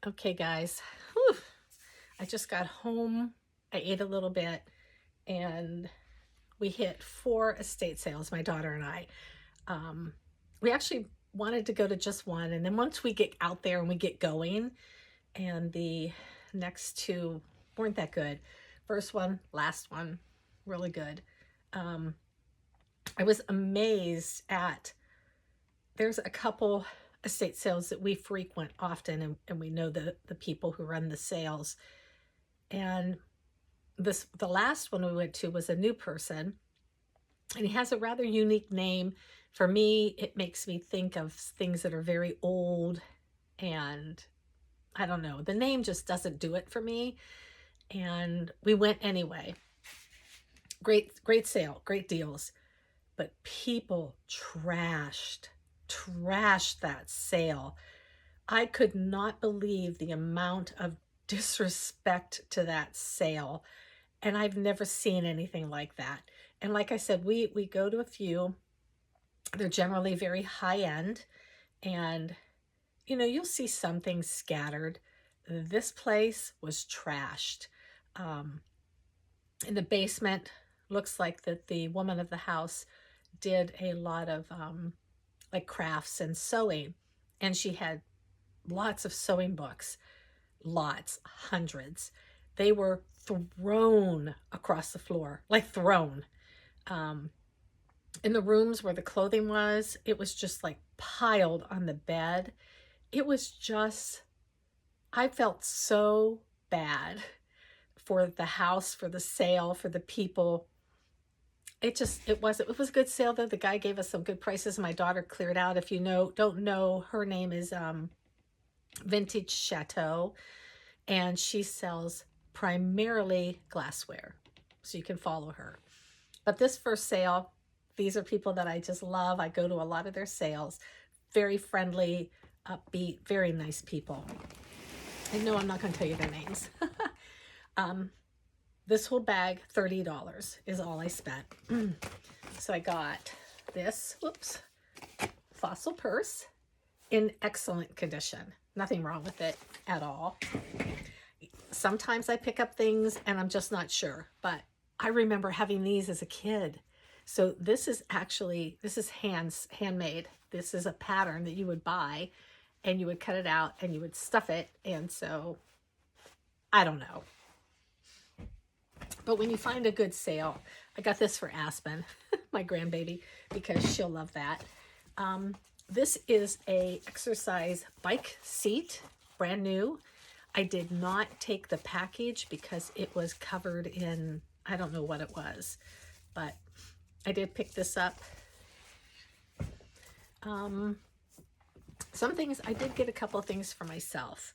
Okay, guys. Whew. I just got home. I ate a little bit, and we hit 4 estate sales, my daughter and I. Um, we actually wanted to go to just one, and then once we get out there and we get going, and the next two weren't that good. First one, last one, really good. Um, I was amazed at there's a couple estate sales that we frequent often, and we know the people who run the sales. And the last one we went to was a new person, and he has a rather unique name. For me, it makes me think of things that are very old, and I don't know, the name just doesn't do it for me. And we went anyway. Great sale, great deals, but people trashed that sale. I could not believe the amount of disrespect to that sale. And I've never seen anything like that. And like I said, we go to a few. They're generally very high end. And, you'll see some things scattered. This place was trashed. In the basement, looks like that the woman of the house did a lot of like crafts and sewing. And she had lots of sewing books, lots, hundreds. They were thrown across the floor, like thrown. In the rooms where the clothing was, it was just like piled on the bed. It was just, I felt so bad for the house, for the sale, for the people. It was a good sale though. The guy gave us some good prices. My daughter cleared out. If you don't know, her name is Vintage Chateau, and she sells primarily glassware, so you can follow her. But this first sale, these are people that I just love. I go to a lot of their sales. Very friendly, upbeat, very nice people. I know I'm not going to tell you their names. This whole bag, $30 is all I spent. So I got this, fossil purse in excellent condition. Nothing wrong with it at all. Sometimes I pick up things and I'm just not sure, but I remember having these as a kid. So this is handmade. This is a pattern that you would buy, and you would cut it out and you would stuff it. And so I don't know. But when you find a good sale, I got this for Aspen, my grandbaby, because she'll love that. This is a exercise bike seat, brand new. I did not take the package because it was covered in, I don't know what it was, but I did pick this up. Some things, I did get a couple of things for myself.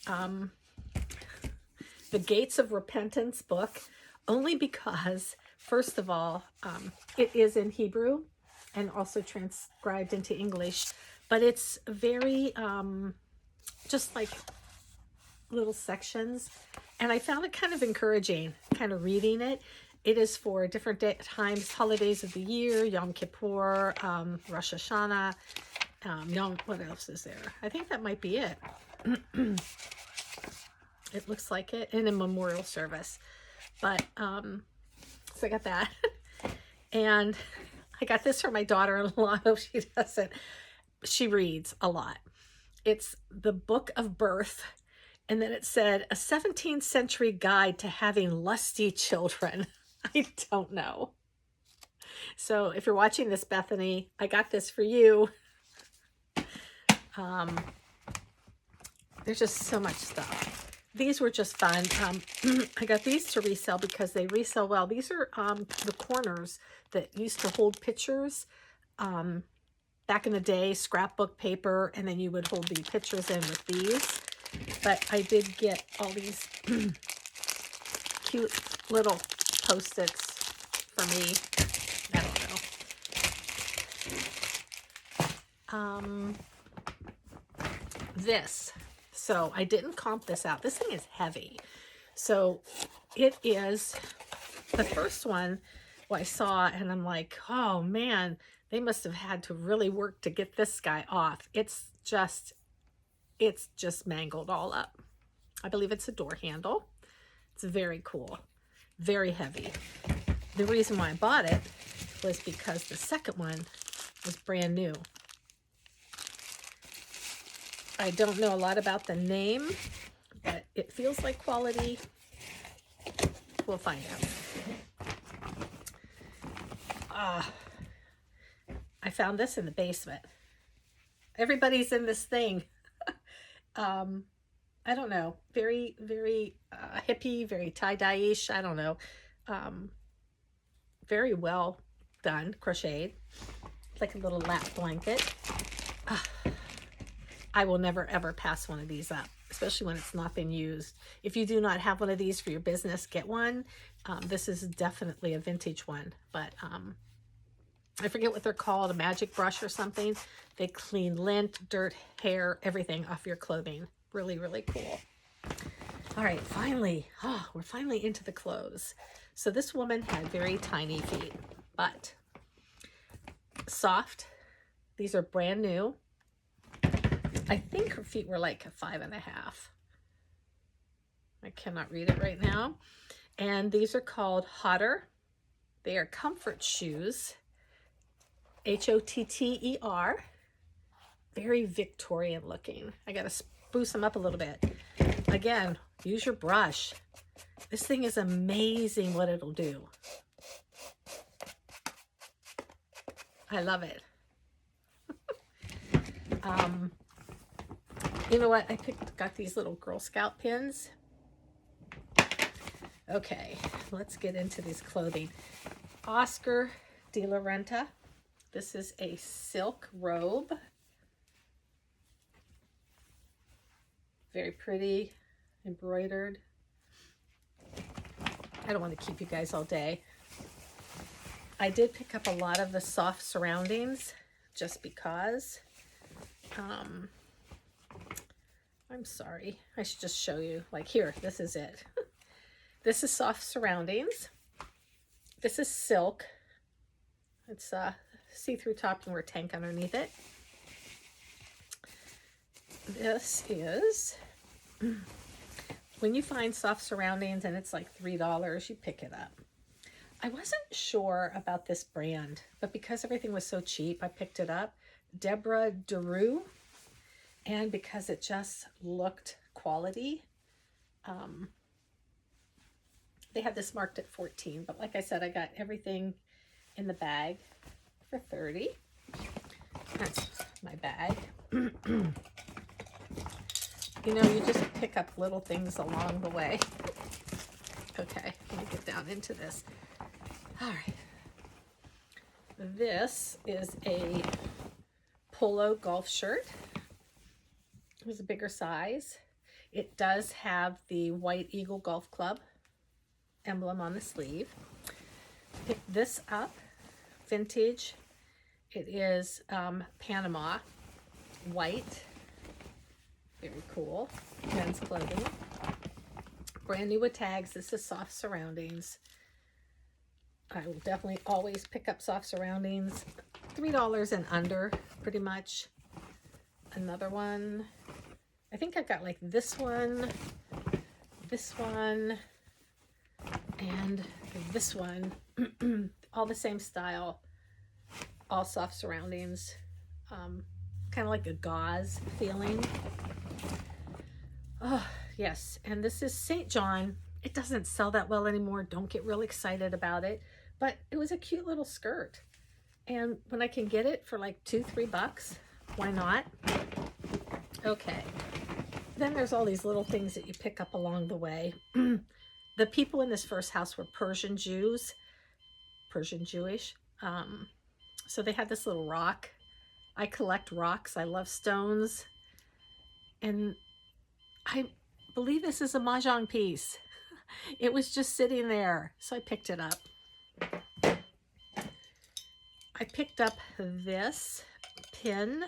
The Gates of Repentance book, only because, first of all, it is in Hebrew and also transcribed into English, but it's very, just like little sections. And I found it kind of encouraging, kind of reading it. It is for different times, holidays of the year, Yom Kippur, Rosh Hashanah, what else is there? I think that might be it. It looks like it, and a memorial service. But, so I got that. And I got this for my daughter-in-law. She doesn't. She reads a lot. It's the Book of Birth. And then it said, a 17th century guide to having lusty children. I don't know. So if you're watching this, Bethany, I got this for you. There's just so much stuff. These were just fun. I got these to resell because they resell well. These are the corners that used to hold pictures. Back in the day, scrapbook paper, and then you would hold the pictures in with these. But I did get all these cute little Post-its for me. I don't know. This. So I didn't comp this out. This thing is heavy. So it is the first one I saw, and I'm like, oh man, they must have had to really work to get this guy off. It's just it's just mangled all up. I believe it's a door handle. It's very cool, very heavy. The reason why I bought it was because the second one was brand new. I don't know a lot about the name, but it feels like quality. We'll find out. I found this in the basement. Everybody's in this thing. I don't know. Very, very hippie, very tie-dye-ish. I don't know. Very well done, crocheted. Like a little lap blanket. I will never ever pass one of these up, especially when it's not been used. If you do not have one of these for your business, get one. This is definitely a vintage one, but I forget what they're called, a magic brush or something. They clean lint, dirt, hair, everything off your clothing. Really, really cool. All right, finally, we're finally into the clothes. So this woman had very tiny feet, but soft. These are brand new. I think her feet were like 5.5. I cannot read it right now. And these are called Hotter. They are comfort shoes. Hotter. Very Victorian looking. I gotta spruce them up a little bit. Again, use your brush. This thing is amazing what it'll do. I love it. You know what? I got these little Girl Scout pins. Okay, let's get into these clothing. Oscar de la Renta. This is a silk robe. Very pretty, embroidered. I don't want to keep you guys all day. I did pick up a lot of the soft surroundings just because. I'm sorry. I should just show you. Like here, this is it. This is soft surroundings. This is silk. It's a see-through top and wear tank underneath it. This is, when you find soft surroundings and it's like $3, you pick it up. I wasn't sure about this brand, but because everything was so cheap, I picked it up. Deborah Deru. And because it just looked quality, they had this marked at 14, but like I said, I got everything in the bag for 30. That's my bag. You know, you just pick up little things along the way. Okay, let me get down into this. All right. This is a polo golf shirt. It was a bigger size. It does have the White Eagle Golf Club emblem on the sleeve. Picked this up, vintage. It is Panama white. Very cool. Men's clothing. Brand new with tags. This is soft surroundings. I will definitely always pick up soft surroundings. $3 and under, pretty much. Another one. I think I got like this one, and this one. All the same style, all soft surroundings. Kind of like a gauze feeling. Oh, yes. And this is St. John. It doesn't sell that well anymore. Don't get real excited about it. But it was a cute little skirt. And when I can get it for like $2-3, why not? Okay. Then there's all these little things that you pick up along the way. The people in this first house were Persian Jews. Persian Jewish. So they had this little rock. I collect rocks. I love stones. And I believe this is a mahjong piece. It was just sitting there, so I picked it up. I picked up this pin.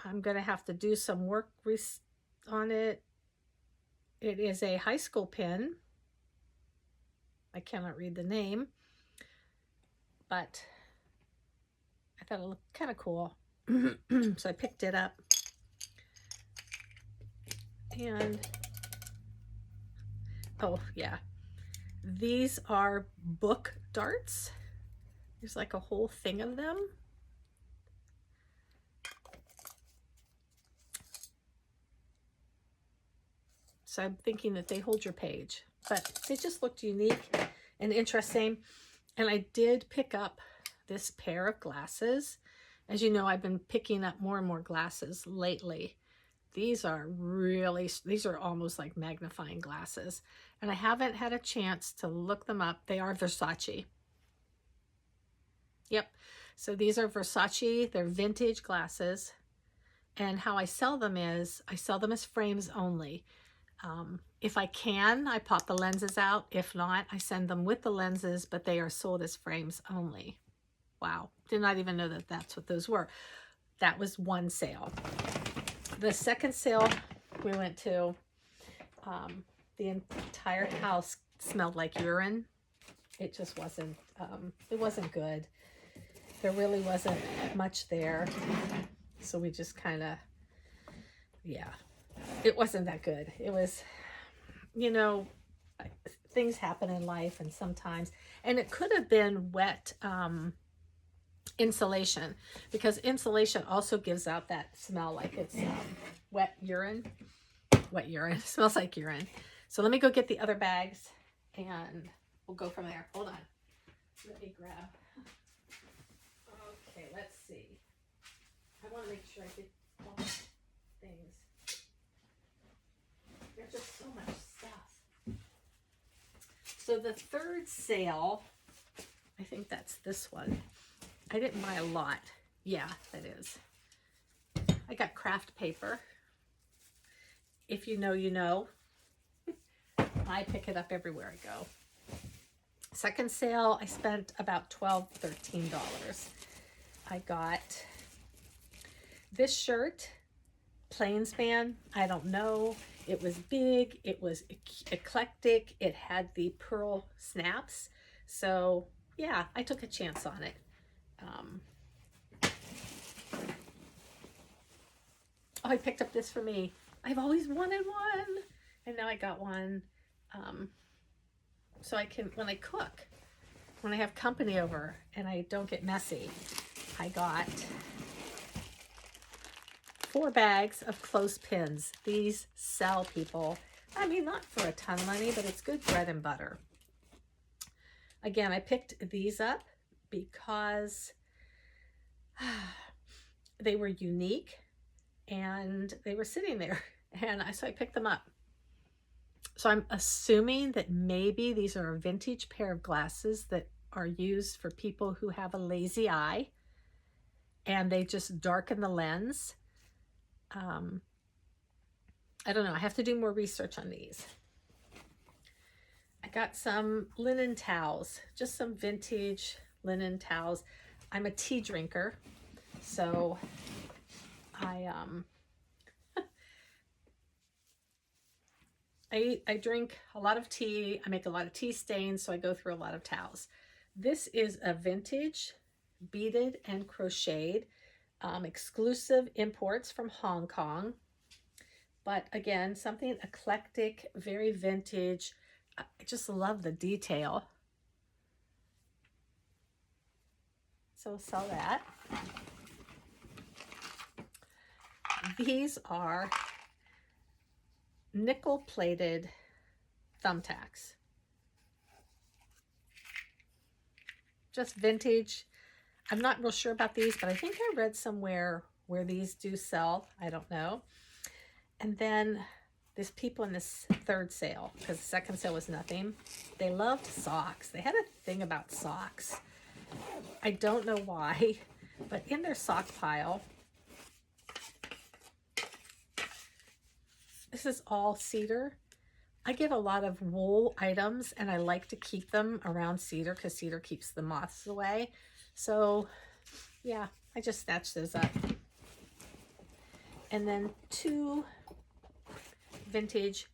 I'm going to have to do some work on it. It is a high school pin. I cannot read the name, but I thought it looked kind of cool. So I picked it up. And, oh yeah, these are book darts. There's like a whole thing of them. So I'm thinking that they hold your page, but they just looked unique and interesting. And I did pick up this pair of glasses. As you know, I've been picking up more and more glasses lately. These are almost like magnifying glasses. And I haven't had a chance to look them up. They are Versace. Yep. So these are Versace. They're vintage glasses. And how I sell them is I sell them as frames only. If I can, I pop the lenses out. If not, I send them with the lenses, but they are sold as frames only. Wow. Did not even know that that's what those were. That was one sale. The second sale we went to, the entire house smelled like urine. It just wasn't, it wasn't good. There really wasn't much there. So we just kind of, yeah, it wasn't that good. It was, you know, things happen in life, and sometimes, and it could have been wet insulation, because insulation also gives out that smell like it's wet urine. Wet urine. It smells like urine. So let me go get the other bags and we'll go from there. Hold on. Let me grab. Okay, let's see. I want to make sure I get all the things. There's just so much stuff. So the third sale, I think that's this one. I didn't buy a lot. Yeah, that is. I got craft paper. If you know, you know. I pick it up everywhere I go. Second sale, I spent about $12, $13. I got this shirt, Plainsman. I don't know. It was big. It was eclectic. It had the pearl snaps. So yeah, I took a chance on it. Oh, I picked up this for me. I've always wanted one, and now I got one. So I can, when I cook, when I have company over and I don't get messy, I got 4 bags of clothespins. These sell, people. I mean, not for a ton of money, but it's good bread and butter. Again, I picked these up because they were unique and they were sitting there, and so I picked them up. So I'm assuming that maybe these are a vintage pair of glasses that are used for people who have a lazy eye and they just darken the lens. I don't know. I have to do more research on these. I got some linen towels, just some vintage linen towels. I'm a tea drinker, so I drink a lot of tea. I make a lot of tea stains, so I go through a lot of towels. This is a vintage beaded and crocheted, exclusive imports from Hong Kong. But again, something eclectic, very vintage. I just love the detail. So sell that. These are nickel-plated thumbtacks. Just vintage. I'm not real sure about these, but I think I read somewhere where these do sell. I don't know. And then there's people in this third sale, because the second sale was nothing. They loved socks. They had a thing about socks. I don't know why, but in their sock pile, this is all cedar. I get a lot of wool items, and I like to keep them around cedar because cedar keeps the moths away. So yeah, I just snatched those up. And then 2 vintage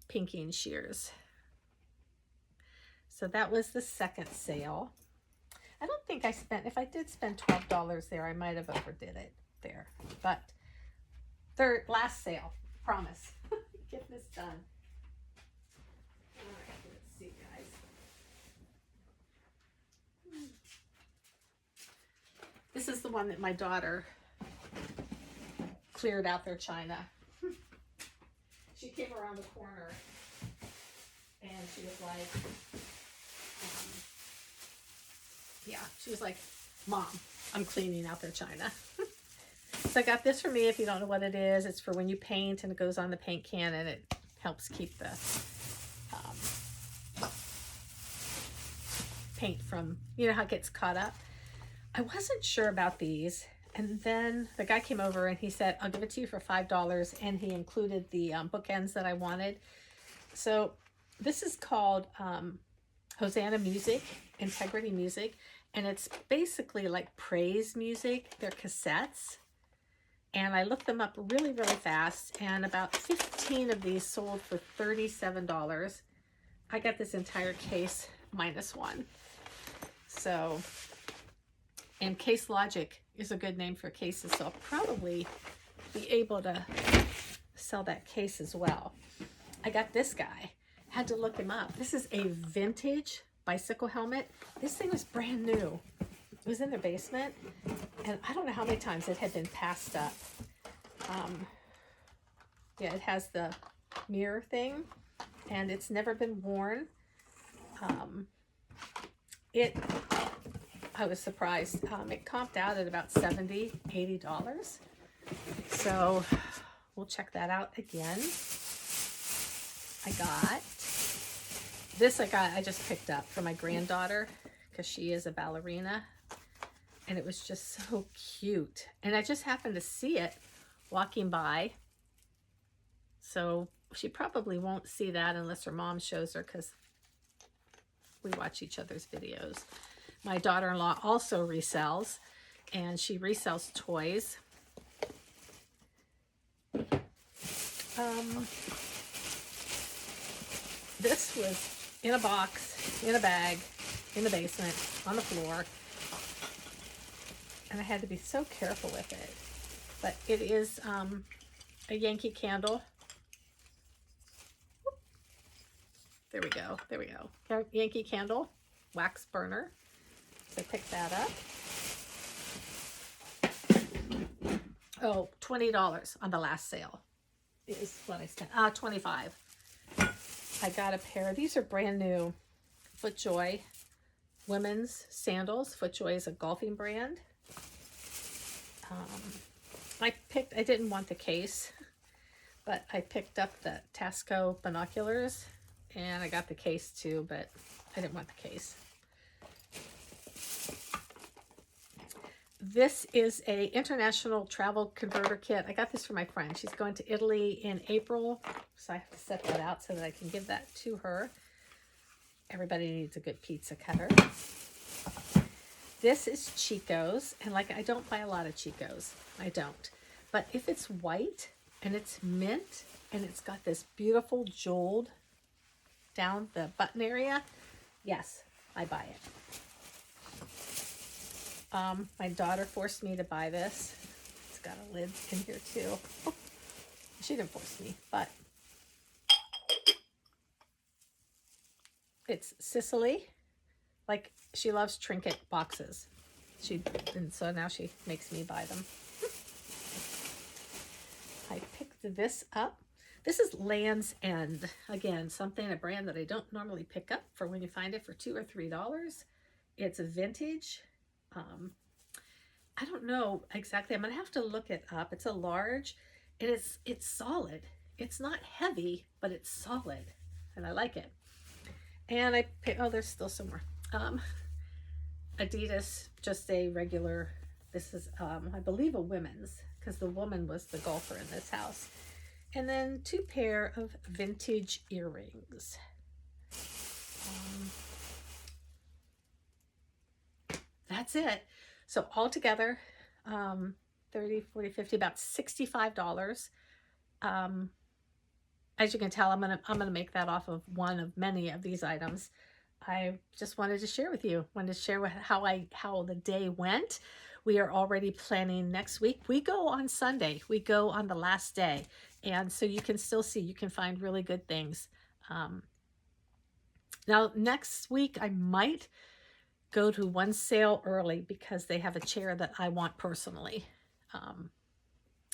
pinking shears. So that was the second sale. I don't think I spent, if I did spend $12 there, I might have overdid it there. But last sale, promise. get this done. All right, let's see, guys. This is the one that my daughter cleared out their china. She came around the corner and she was like, yeah, she was like, Mom, I'm cleaning out their china. So I got this for me. If you don't know what it is, it's for when you paint and it goes on the paint can and it helps keep the paint from, you know how it gets caught up. I wasn't sure about these. And then the guy came over and he said, I'll give it to you for $5. And he included the bookends that I wanted. So this is called Hosanna Music, Integrity Music. And it's basically like praise music. They're cassettes. And I looked them up really, really fast. And about 15 of these sold for $37. I got this entire case minus one. So, and Case Logic is a good name for cases. So I'll probably be able to sell that case as well. I got this guy. Had to look him up. This is a vintage bicycle helmet. This thing was brand new. It was in their basement, and I don't know how many times it had been passed up. Yeah, it has the mirror thing, and it's never been worn. I was surprised. It comped out at about $70, $80. So we'll check that out again. I got this. I just picked up for my granddaughter because she is a ballerina. And it was just so cute. And I just happened to see it walking by. So she probably won't see that unless her mom shows her because we watch each other's videos. My daughter-in-law also resells, and she resells toys. This was in a box, in a bag, in the basement, on the floor. And I had to be so careful with it. But it is a Yankee candle. There we go. There we go. Yankee candle, wax burner. So I picked that up. Oh, $20 on the last sale is what I spent. $25. I got a pair. These are brand new. FootJoy women's sandals. FootJoy is a golfing brand. I didn't want the case, but I picked up the Tasco binoculars and I got the case too, but I didn't want the case. This is a international travel converter kit. I got this for my friend. She's going to Italy in April, so I have to set that out so that I can give that to her. Everybody needs a good pizza cutter. This is Chico's, and I don't buy a lot of Chico's. I don't. But if it's white and it's mint and it's got this beautiful jeweled down the button area, yes, I buy it. My daughter forced me to buy this. It's got a lid in here too. She didn't force me, but it's Sicily. She loves trinket boxes. And so now she makes me buy them. I picked this up. This is Land's End. Again, a brand that I don't normally pick up for when you find it for $2 or $3. It's a vintage. I don't know exactly. I'm gonna have to look it up. It's a large, and it's solid. It's not heavy, but it's solid, and I like it. And I picked, oh, there's still some more. Adidas, just a regular. This is, I believe, a women's, because the woman was the golfer in this house. And then 2 pair of vintage earrings. That's it. So altogether, 30, 40, 50, about $65. As you can tell, I'm gonna make that off of one of many of these items. I just wanted to share with you. Wanted to share how the day went. We are already planning next week. We go on Sunday. We go on the last day. And so you can still see, you can find really good things. Now, next week, I might go to one sale early because they have a chair that I want personally.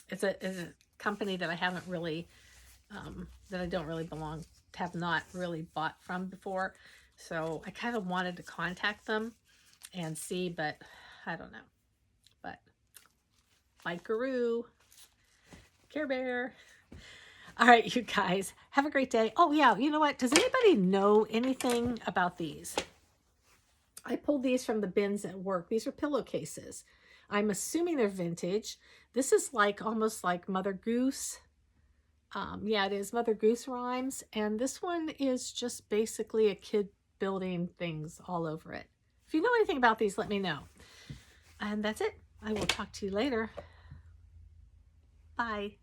It's a company that I haven't really, that I don't really have not really bought from before. So I kind of wanted to contact them and see, but I don't know. But Bikeroo, Care Bear. All right, you guys, have a great day. Oh yeah, you know what? Does anybody know anything about these? I pulled these from the bins at work. These are pillowcases. I'm assuming they're vintage. This is like almost like Mother Goose. Yeah, it is Mother Goose rhymes. And this one is just basically a kid building things all over it. If you know anything about these, let me know. And that's it. I will talk to you later. Bye.